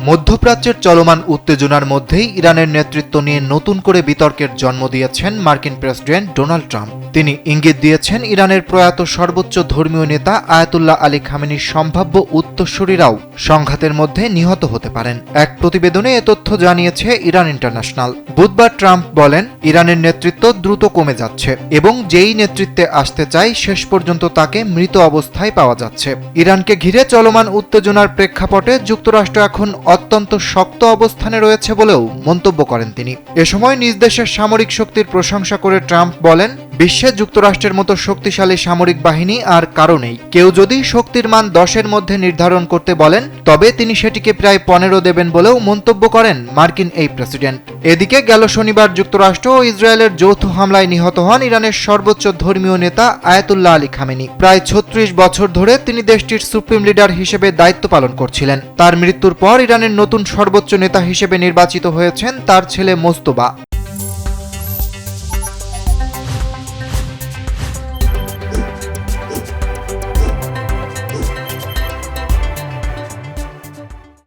মধ্যপ্রাচ্যের চলমান উত্তেজনার মধ্যেই ইরানের নেতৃত্ব নিয়ে নতুন করে বিতর্কের জন্ম দিয়েছেন মার্কিন প্রেসিডেন্ট ডোনাল্ড ট্রাম্প। তিনি ইঙ্গিত দিয়েছেন ইরানের প্রয়াত সর্বোচ্চ ধর্মীয় নেতা আয়াতুল্লাহ আলী খামেনির সম্ভাব্য উত্তরসূরিরাও সংঘাতের মধ্যে নিহত হতে পারেন। এক প্রতিবেদনে এ তথ্য জানিয়েছে ইরান ইন্টারন্যাশনাল। বুধবার ট্রাম্প বলেন, ইরানের নেতৃত্ব দ্রুত কমে যাচ্ছে এবং যেই নেতৃত্বে আসতে চায় শেষ পর্যন্ত তাকে মৃত অবস্থায় পাওয়া যাচ্ছে। ইরানকে ঘিরে চলমান উত্তেজনার প্রেক্ষাপটে যুক্তরাষ্ট্র এখন অত্যন্ত শক্ত অবস্থানে রয়েছে বলেও মন্তব্য করেন তিনি। এ সময় নিজ দেশের সামরিক শক্তির প্রশংসা করে ট্রাম্প বলেন, বিশ্বে যুক্তরাষ্ট্রের মতো শক্তিশালী সামরিক বাহিনী আর কারো নেই। কেউ যদি শক্তির মান 10-এর মধ্যে নির্ধারণ করতে বলেন তবে তিনি সেটিকে প্রায় 15 দেবেন বলেও মন্তব্য করেন মার্কিন এই প্রেসিডেন্ট। এদিকে গেল শনিবার যুক্তরাষ্ট্র ও ইসরায়েলের যৌথ হামলায় নিহত হন ইরানের সর্বোচ্চ ধর্মীয় নেতা আয়াতুল্লাহ আলী খামেনি। প্রায় 36 বছর ধরে তিনি দেশটির সুপ্রিম লিডার হিসেবে দায়িত্ব পালন করছিলেন। তার মৃত্যুর পর ইরানের নতুন সর্বোচ্চ নেতা হিসেবে নির্বাচিত হয়েছেন তার ছেলে মোস্তফা।